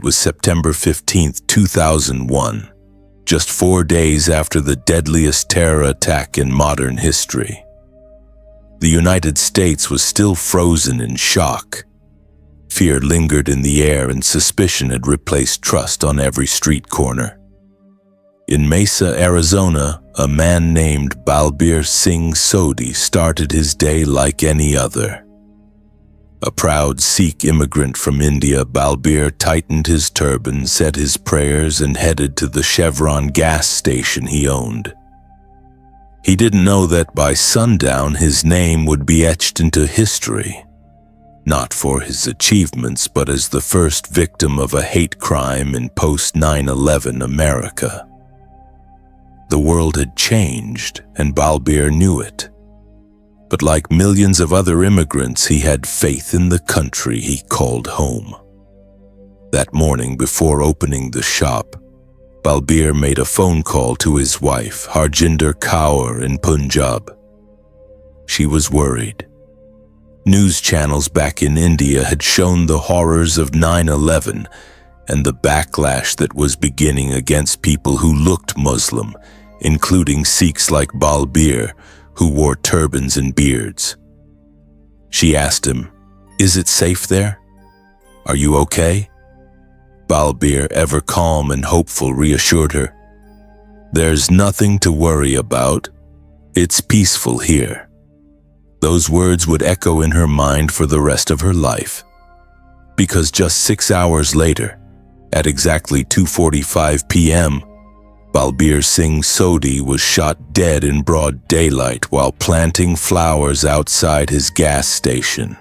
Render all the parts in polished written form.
It was September 15, 2001, just 4 days after the deadliest terror attack in modern history. The United States was still frozen in shock. Fear lingered in the air and suspicion had replaced trust on every street corner. In Mesa, Arizona, a man named Balbir Singh Sodhi started his day like any other. A proud Sikh immigrant from India, Balbir tightened his turban, said his prayers, and headed to the Chevron gas station he owned. He didn't know that by sundown his name would be etched into history, not for his achievements, but as the first victim of a hate crime in post-9/11 America. The world had changed, and Balbir knew it. But like millions of other immigrants, he had faith in the country he called home. That morning, before opening the shop, Balbir made a phone call to his wife, Harjinder Kaur, in Punjab. She was worried. News channels back in India had shown the horrors of 9/11 and the backlash that was beginning against people who looked Muslim, including Sikhs like Balbir, who wore turbans and beards. She asked him, "Is it safe there? Are you okay?" Balbir, ever calm and hopeful, reassured her, "There's nothing to worry about. It's peaceful here." Those words would echo in her mind for the rest of her life. Because just 6 hours later, at exactly 2:45 p.m., Balbir Singh Sodhi was shot dead in broad daylight while planting flowers outside his gas station.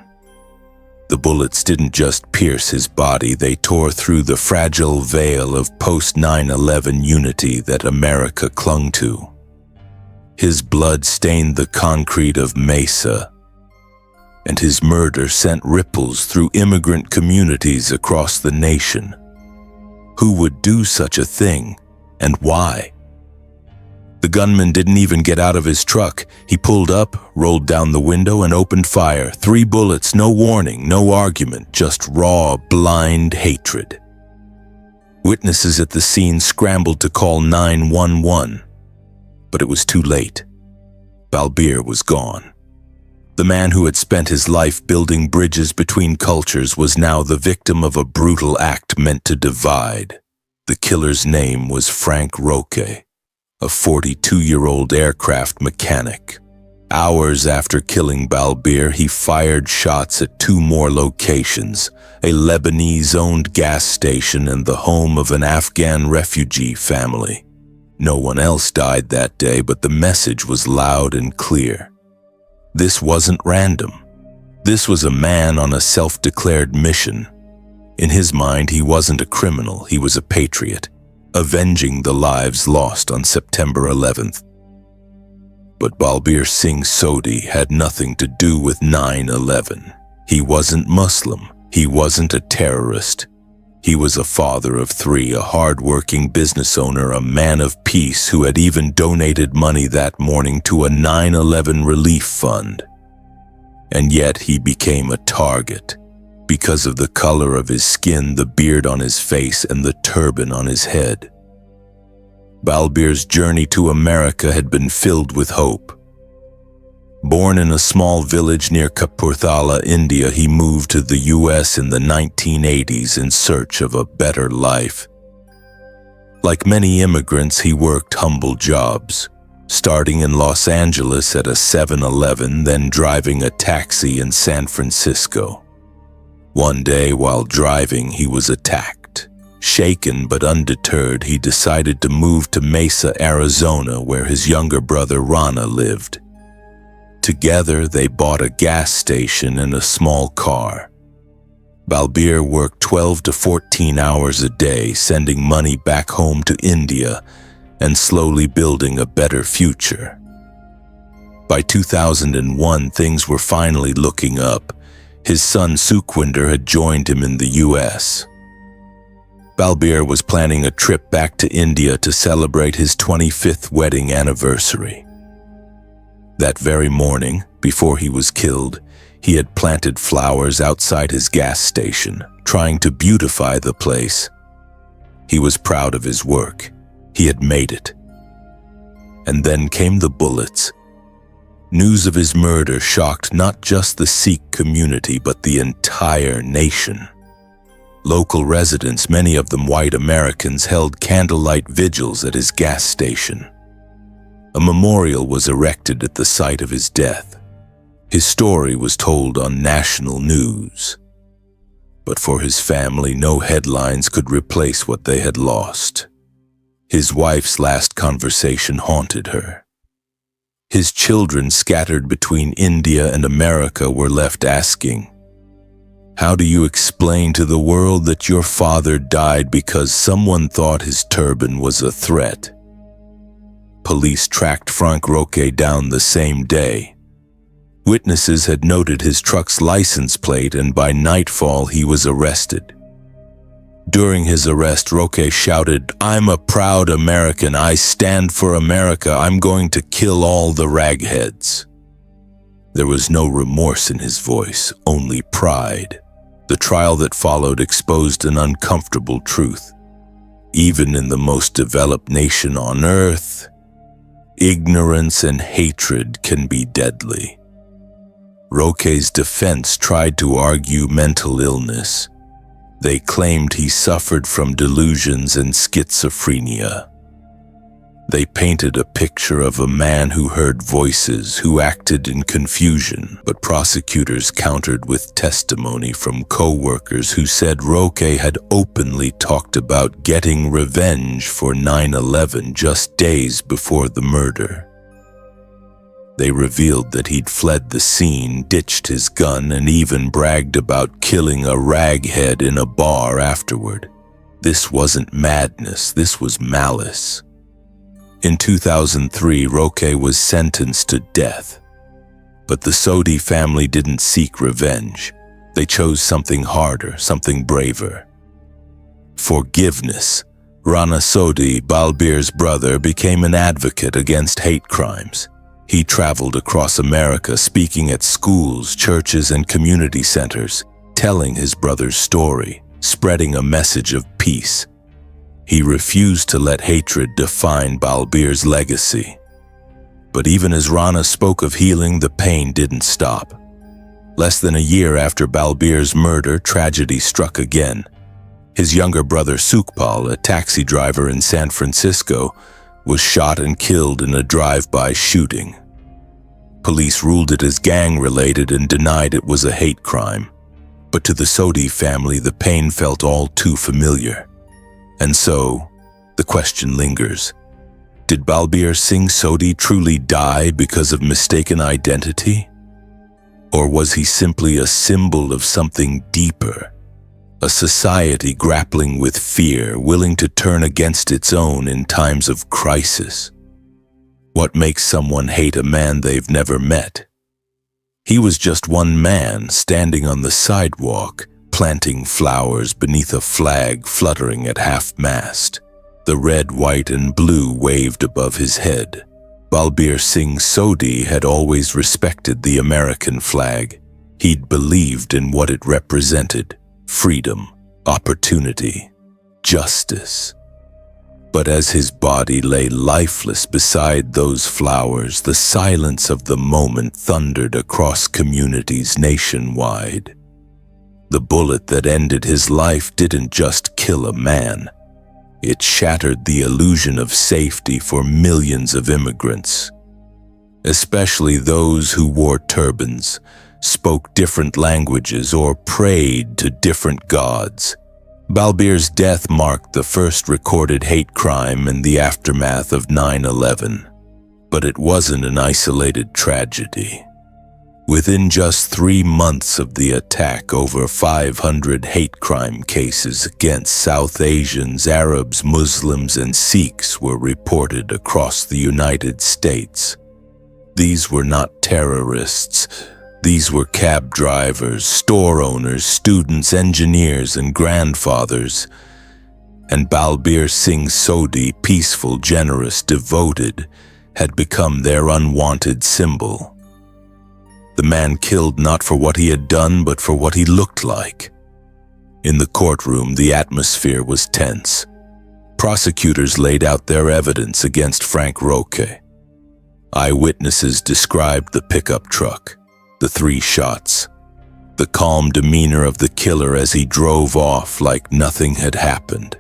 The bullets didn't just pierce his body, they tore through the fragile veil of post-9/11 unity that America clung to. His blood stained the concrete of Mesa, and his murder sent ripples through immigrant communities across the nation. Who would do such a thing? And why? The gunman didn't even get out of his truck. He pulled up, rolled down the window, and opened fire. 3 bullets, no warning, no argument, just raw, blind hatred. Witnesses at the scene scrambled to call 911, but it was too late. Balbir was gone. The man who had spent his life building bridges between cultures was now the victim of a brutal act meant to divide. The killer's name was Frank Roque, a 42-year-old aircraft mechanic. Hours after killing Balbir, he fired shots at 2 more locations, a Lebanese-owned gas station and the home of an Afghan refugee family. No one else died that day, but the message was loud and clear. This wasn't random. This was a man on a self-declared mission. In his mind, he wasn't a criminal, he was a patriot, avenging the lives lost on September 11th. But Balbir Singh Sodhi had nothing to do with 9/11. He wasn't Muslim, he wasn't a terrorist. He was a father of 3, a hard-working business owner, a man of peace who had even donated money that morning to a 9/11 relief fund. And yet he became a target. Because of the color of his skin, the beard on his face, and the turban on his head. Balbir's journey to America had been filled with hope. Born in a small village near Kapurthala, India, he moved to the US in the 1980s in search of a better life. Like many immigrants, he worked humble jobs, starting in Los Angeles at a 7-Eleven, then driving a taxi in San Francisco. One day, while driving, he was attacked. Shaken but undeterred, he decided to move to Mesa, Arizona, where his younger brother Rana lived. Together, they bought a gas station and a small car. Balbir worked 12 to 14 hours a day, sending money back home to India and slowly building a better future. By 2001, things were finally looking up. His son Sukhwinder had joined him in the US. Balbir was planning a trip back to India to celebrate his 25th wedding anniversary. That very morning, before he was killed, he had planted flowers outside his gas station, trying to beautify the place. He was proud of his work. He had made it. And then came the bullets. News of his murder shocked not just the Sikh community, but the entire nation. Local residents, many of them white Americans, held candlelight vigils at his gas station. A memorial was erected at the site of his death. His story was told on national news. But for his family, no headlines could replace what they had lost. His wife's last conversation haunted her. His children, scattered between India and America, were left asking, "How do you explain to the world that your father died because someone thought his turban was a threat?" Police tracked Frank Roque down the same day. Witnesses had noted his truck's license plate, and by nightfall he was arrested. During his arrest, Roque shouted, "I'm a proud American. I stand for America. I'm going to kill all the ragheads." There was no remorse in his voice, only pride. The trial that followed exposed an uncomfortable truth. Even in the most developed nation on earth, ignorance and hatred can be deadly. Roque's defense tried to argue mental illness. They claimed he suffered from delusions and schizophrenia. They painted a picture of a man who heard voices, who acted in confusion, but prosecutors countered with testimony from co-workers who said Roque had openly talked about getting revenge for 9/11 just days before the murder. They revealed that he'd fled the scene, ditched his gun, and even bragged about killing a raghead in a bar afterward. This wasn't madness, this was malice. In 2003, Roque was sentenced to death. But the Sodhi family didn't seek revenge. They chose something harder, something braver. Forgiveness. Rana Sodhi, Balbir's brother, became an advocate against hate crimes. He traveled across America, speaking at schools, churches, and community centers, telling his brother's story, spreading a message of peace. He refused to let hatred define Balbir's legacy. But even as Rana spoke of healing, the pain didn't stop. Less than a year after Balbir's murder, tragedy struck again. His younger brother Sukhpal, a taxi driver in San Francisco, was shot and killed in a drive-by shooting. Police ruled it as gang-related and denied it was a hate crime. But to the Sodhi family, the pain felt all too familiar. And so, the question lingers. Did Balbir Singh Sodhi truly die because of mistaken identity? Or was he simply a symbol of something deeper? A society grappling with fear, willing to turn against its own in times of crisis. What makes someone hate a man they've never met? He was just one man standing on the sidewalk, planting flowers beneath a flag fluttering at half-mast. The red, white, and blue waved above his head. Balbir Singh Sodhi had always respected the American flag. He'd believed in what it represented. Freedom, opportunity, justice. But as his body lay lifeless beside those flowers, the silence of the moment thundered across communities nationwide. The bullet that ended his life didn't just kill a man. It shattered the illusion of safety for millions of immigrants, especially those who wore turbans, spoke different languages, or prayed to different gods. Balbir's death marked the first recorded hate crime in the aftermath of 9/11. But it wasn't an isolated tragedy. Within just 3 months of the attack, over 500 hate crime cases against South Asians, Arabs, Muslims, and Sikhs were reported across the United States. These were not terrorists. These were cab drivers, store owners, students, engineers, and grandfathers. And Balbir Singh Sodhi, peaceful, generous, devoted, had become their unwanted symbol. The man killed not for what he had done, but for what he looked like. In the courtroom, the atmosphere was tense. Prosecutors laid out their evidence against Frank Roque. Eyewitnesses described the pickup truck, the 3 shots, the calm demeanor of the killer as he drove off like nothing had happened.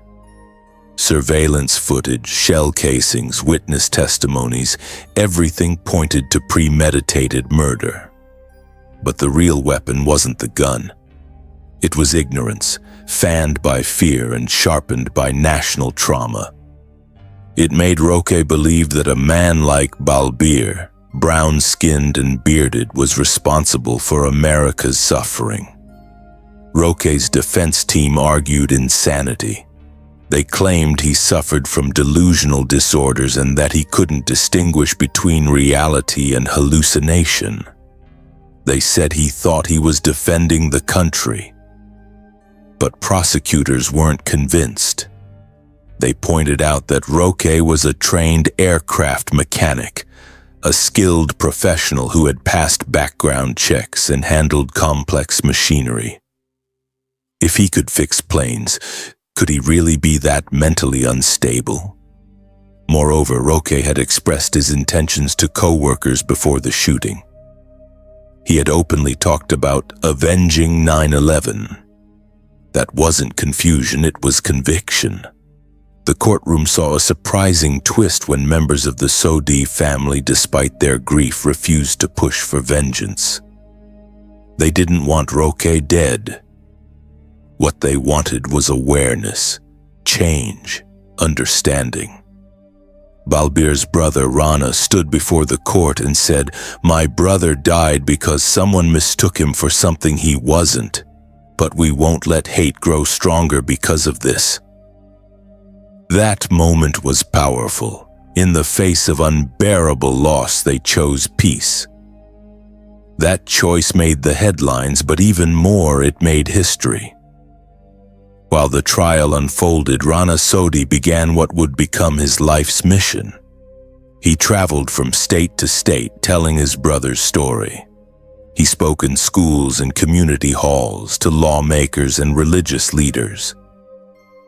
Surveillance footage, shell casings, witness testimonies, everything pointed to premeditated murder. But the real weapon wasn't the gun. It was ignorance, fanned by fear and sharpened by national trauma. It made Roque believe that a man like Balbir, brown-skinned and bearded, was responsible for America's suffering. Roque's defense team argued insanity. They claimed he suffered from delusional disorders and that he couldn't distinguish between reality and hallucination. They said he thought he was defending the country. But prosecutors weren't convinced. They pointed out that Roque was a trained aircraft mechanic, a skilled professional who had passed background checks and handled complex machinery. If he could fix planes, could he really be that mentally unstable? Moreover, Roque had expressed his intentions to co-workers before the shooting. He had openly talked about avenging 9/11. That wasn't confusion, it was conviction. The courtroom saw a surprising twist when members of the Sodhi family, despite their grief, refused to push for vengeance. They didn't want Roque dead. What they wanted was awareness, change, understanding. Balbir's brother Rana stood before the court and said, "My brother died because someone mistook him for something he wasn't, but we won't let hate grow stronger because of this." That moment was powerful. In the face of unbearable loss, they chose peace. That choice made the headlines, but even more, it made history. While the trial unfolded, Rana Sodhi began what would become his life's mission. He traveled from state to state, telling his brother's story. He spoke in schools and community halls to lawmakers and religious leaders.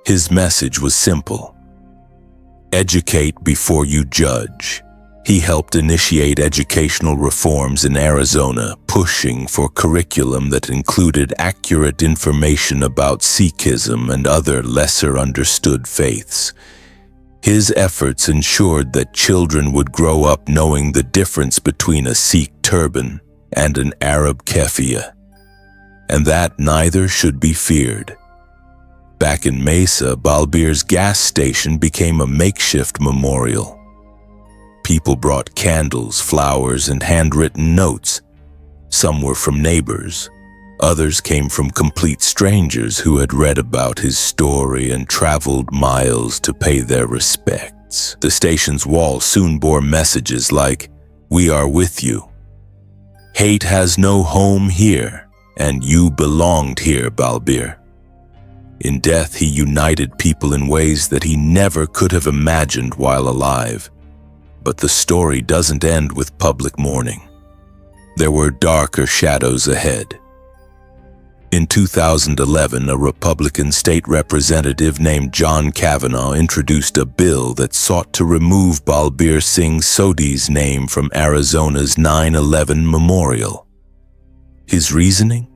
His message was simple: educate before you judge. He helped initiate educational reforms in Arizona, pushing for curriculum that included accurate information about Sikhism and other lesser understood faiths. His efforts ensured that children would grow up knowing the difference between a Sikh turban and an Arab keffiyeh, and that neither should be feared. Back in Mesa, Balbir's gas station became a makeshift memorial. People brought candles, flowers, and handwritten notes. Some were from neighbors. Others came from complete strangers who had read about his story and traveled miles to pay their respects. The station's wall soon bore messages like, "We are with you. Hate has no home here, and you belonged here, Balbir." In death, he united people in ways that he never could have imagined while alive. But the story doesn't end with public mourning. There were darker shadows ahead. In 2011, a Republican state representative named John Kavanaugh introduced a bill that sought to remove Balbir Singh Sodhi's name from Arizona's 9/11 memorial. His reasoning?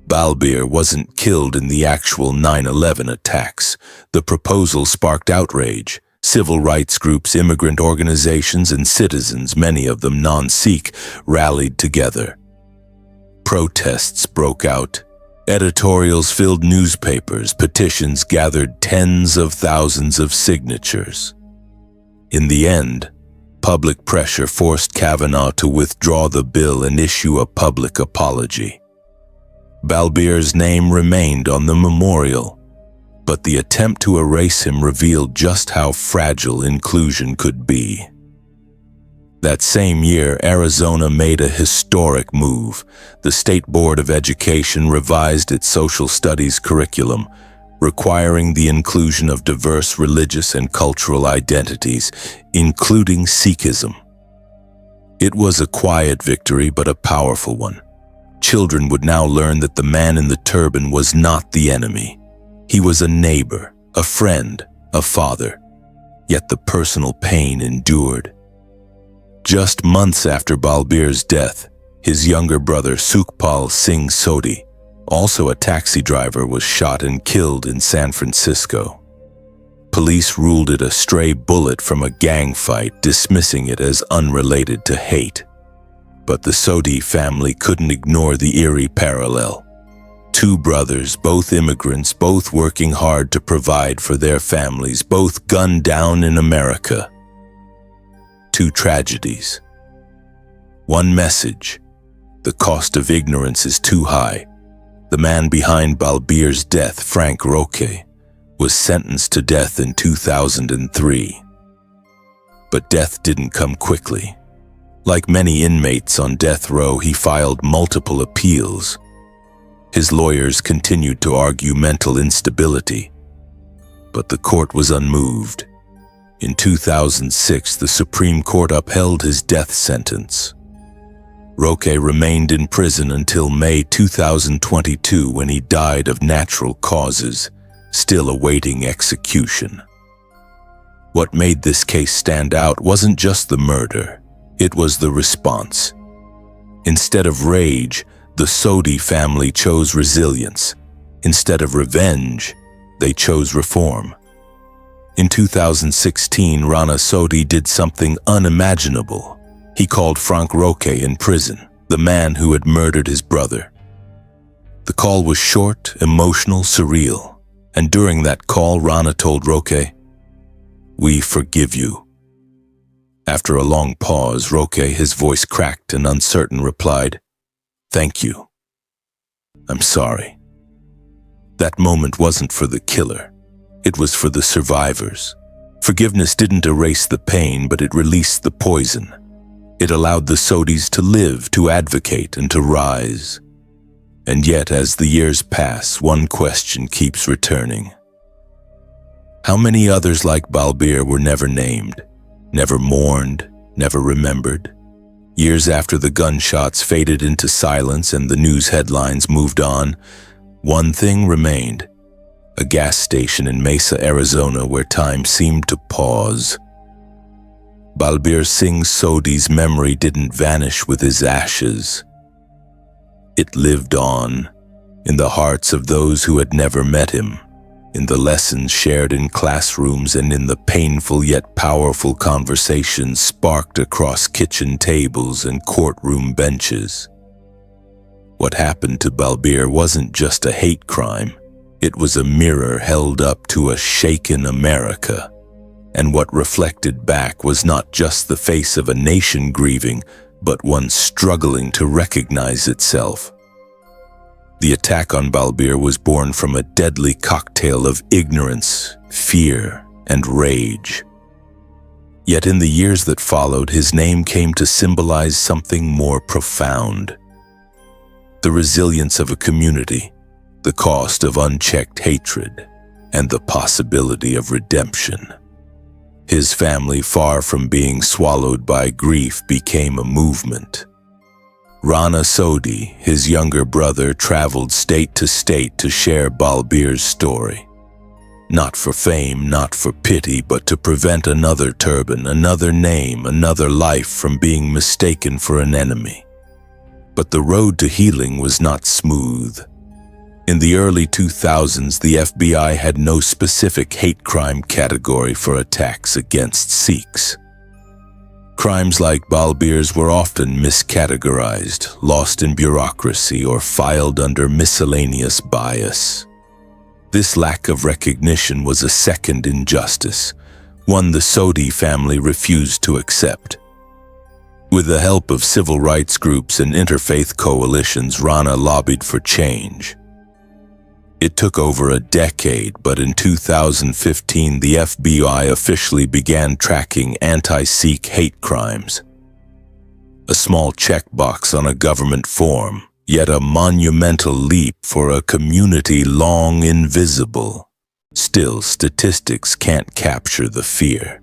Balbir wasn't killed in the actual 9/11 attacks. The proposal sparked outrage. Civil rights groups, immigrant organizations, and citizens, many of them non-Sikh, rallied together. Protests broke out. Editorials filled newspapers. Petitions gathered tens of thousands of signatures. In the end, public pressure forced Kavanaugh to withdraw the bill and issue a public apology. Balbir's name remained on the memorial, but the attempt to erase him revealed just how fragile inclusion could be. That same year, Arizona made a historic move. The State Board of Education revised its social studies curriculum, requiring the inclusion of diverse religious and cultural identities, including Sikhism. It was a quiet victory, but a powerful one. children would now learn that the man in the turban was not the enemy. He was a neighbor, a friend, a father. Yet the personal pain endured. Just months after Balbir's death, his younger brother Balbir Singh Sodhi, also a taxi driver, was shot and killed in San Francisco. Police ruled it a stray bullet from a gang fight, dismissing it as unrelated to hate. But the Sodhi family couldn't ignore the eerie parallel. Two brothers, both immigrants, both working hard to provide for their families, both gunned down in America. Two tragedies. One message: the cost of ignorance is too high. The man behind Balbir's death, Frank Roque, was sentenced to death in 2003. But death didn't come quickly. Like many inmates on death row, he filed multiple appeals. His lawyers continued to argue mental instability, but the court was unmoved. In 2006, the Supreme Court upheld his death sentence. Roque remained in prison until May 2022, when he died of natural causes, still awaiting execution. What made this case stand out wasn't just the murder, it was the response. Instead of rage, the Sodhi family chose resilience. Instead of revenge, they chose reform. In 2016, Rana Sodhi did something unimaginable. He called Frank Roque in prison, the man who had murdered his brother. The call was short, emotional, surreal, and during that call, Rana told Roque, "We forgive you." After a long pause, Roque, his voice cracked and uncertain, replied, "Thank you. I'm sorry." That moment wasn't for the killer. It was for the survivors. Forgiveness didn't erase the pain, but it released the poison. It allowed the Sodhis to live, to advocate, and to rise. And yet, as the years pass, one question keeps returning. How many others like Balbir were never named, never mourned, never remembered? Years after the gunshots faded into silence and the news headlines moved on, one thing remained: a gas station in Mesa, Arizona, where time seemed to pause. Balbir Singh Sodhi's memory didn't vanish with his ashes. It lived on, in the hearts of those who had never met him, in the lessons shared in classrooms, and in the painful yet powerful conversations sparked across kitchen tables and courtroom benches. What happened to Balbir wasn't just a hate crime. It was a mirror held up to a shaken America. And what reflected back was not just the face of a nation grieving, but one struggling to recognize itself. The attack on Balbir was born from a deadly cocktail of ignorance, fear, and rage. Yet in the years that followed, his name came to symbolize something more profound: the resilience of a community, the cost of unchecked hatred, and the possibility of redemption. His family, far from being swallowed by grief, became a movement. Rana Sodhi, his younger brother, traveled state to state to share Balbir's story. Not for fame, not for pity, but to prevent another turban, another name, another life from being mistaken for an enemy. But the road to healing was not smooth. In the early 2000s, the FBI had no specific hate crime category for attacks against Sikhs. Crimes like Balbir's were often miscategorized, lost in bureaucracy, or filed under miscellaneous bias. This lack of recognition was a second injustice, one the Sodhi family refused to accept. With the help of civil rights groups and interfaith coalitions, Rana lobbied for change. It took over a decade, but in 2015, the FBI officially began tracking anti-Sikh hate crimes. A small checkbox on a government form, yet a monumental leap for a community long invisible. Still, statistics can't capture the fear.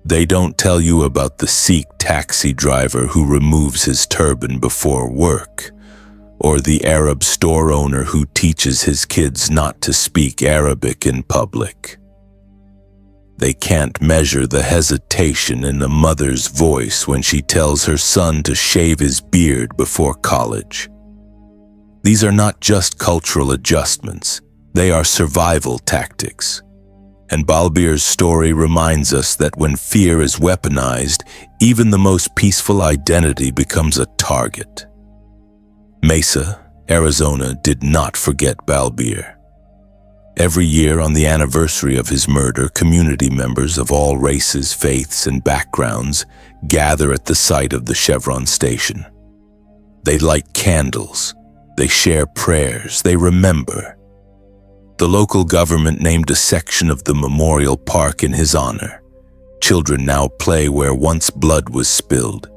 They don't tell you about the Sikh taxi driver who removes his turban before work, or the Arab store owner who teaches his kids not to speak Arabic in public. They can't measure the hesitation in a mother's voice when she tells her son to shave his beard before college. These are not just cultural adjustments, they are survival tactics. And Balbir's story reminds us that when fear is weaponized, even the most peaceful identity becomes a target. Mesa, Arizona did not forget Balbir. Every year on the anniversary of his murder, community members of all races, faiths, and backgrounds gather at the site of the Chevron station. They light candles, they share prayers, they remember. The local government named a section of the memorial park in his honor. Children now play where once blood was spilled.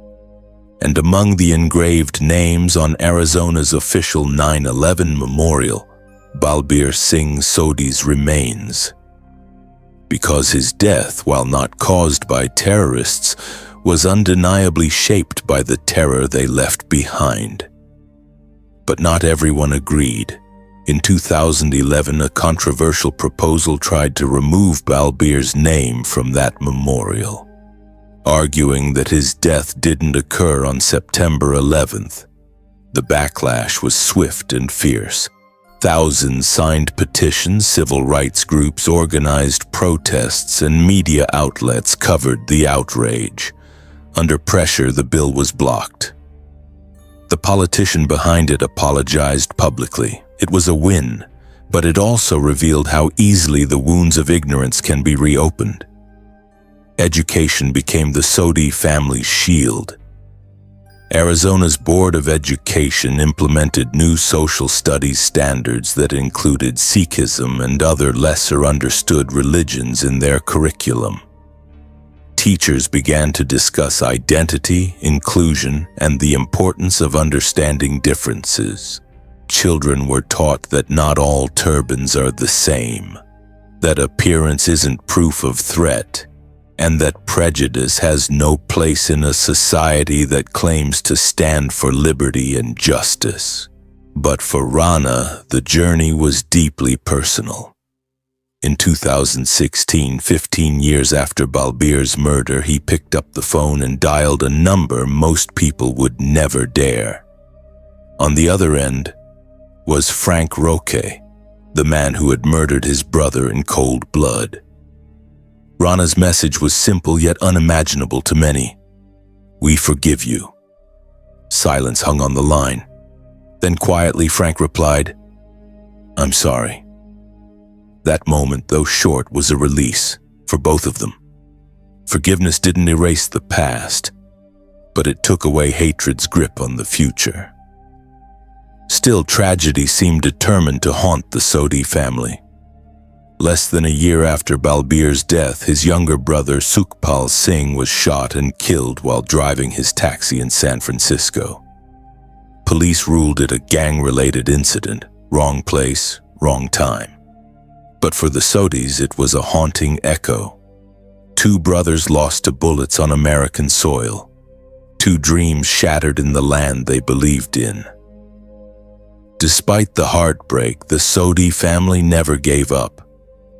And among the engraved names on Arizona's official 9/11 memorial, Balbir Singh Sodhi's remains. Because his death, while not caused by terrorists, was undeniably shaped by the terror they left behind. But not everyone agreed. In 2011, a controversial proposal tried to remove Balbir's name from that memorial, arguing that his death didn't occur on September 11th. The backlash was swift and fierce. Thousands signed petitions, civil rights groups organized protests, and media outlets covered the outrage. Under pressure, the bill was blocked. The politician behind it apologized publicly. It was a win, but it also revealed how easily the wounds of ignorance can be reopened. Education became the Sodhi family's shield. Arizona's Board of Education implemented new social studies standards that included Sikhism and other lesser understood religions in their curriculum. Teachers began to discuss identity, inclusion, and the importance of understanding differences. Children were taught that not all turbans are the same, that appearance isn't proof of threat, and that prejudice has no place in a society that claims to stand for liberty and justice. But for Rana, the journey was deeply personal. In 2016, 15 years after Balbir's murder, he picked up the phone and dialed a number most people would never dare. On the other end was Frank Roque, the man who had murdered his brother in cold blood. Rana's message was simple yet unimaginable to many. "We forgive you." Silence hung on the line. Then quietly Frank replied, "I'm sorry." That moment, though short, was a release for both of them. Forgiveness didn't erase the past, but it took away hatred's grip on the future. Still, tragedy seemed determined to haunt the Sodhi family. Less than a year after Balbir's death, his younger brother Sukhpal Singh was shot and killed while driving his taxi in San Francisco. Police ruled it a gang-related incident, wrong place, wrong time. But for the Sodhis, it was a haunting echo. Two brothers lost to bullets on American soil. Two dreams shattered in the land they believed in. Despite the heartbreak, the Sodhi family never gave up.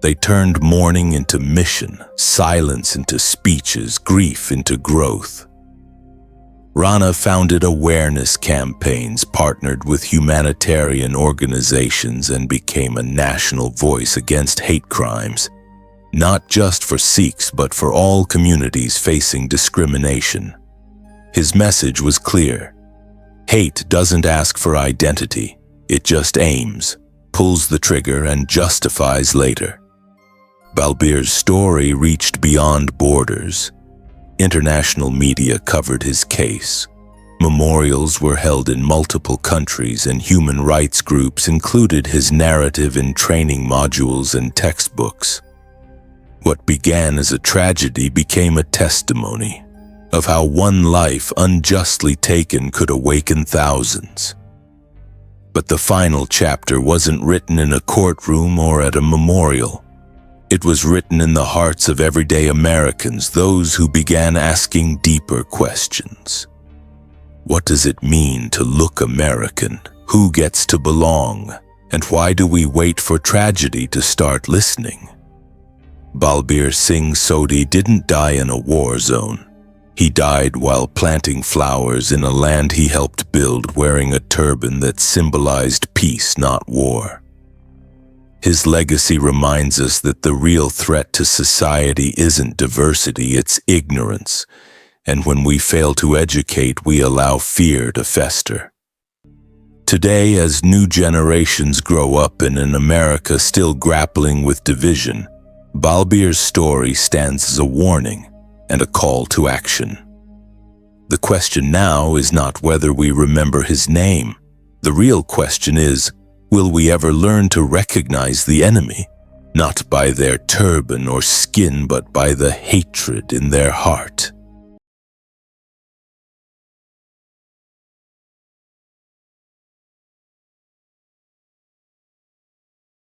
They turned mourning into mission, silence into speeches, grief into growth. Rana founded awareness campaigns, partnered with humanitarian organizations, and became a national voice against hate crimes, not just for Sikhs but for all communities facing discrimination. His message was clear. Hate doesn't ask for identity, it just aims, pulls the trigger, and justifies later. Balbir's story reached beyond borders. International media covered his case. Memorials were held in multiple countries, and human rights groups included his narrative in training modules and textbooks. What began as a tragedy became a testimony of how one life unjustly taken could awaken thousands. But the final chapter wasn't written in a courtroom or at a memorial. It was written in the hearts of everyday Americans, those who began asking deeper questions. What does it mean to look American? Who gets to belong? And why do we wait for tragedy to start listening? Balbir Singh Sodhi didn't die in a war zone. He died while planting flowers in a land he helped build, wearing a turban that symbolized peace, not war. His legacy reminds us that the real threat to society isn't diversity, it's ignorance. And when we fail to educate, we allow fear to fester. Today, as new generations grow up in an America still grappling with division, Balbir's story stands as a warning and a call to action. The question now is not whether we remember his name. The real question is, will we ever learn to recognize the enemy, not by their turban or skin, but by the hatred in their heart?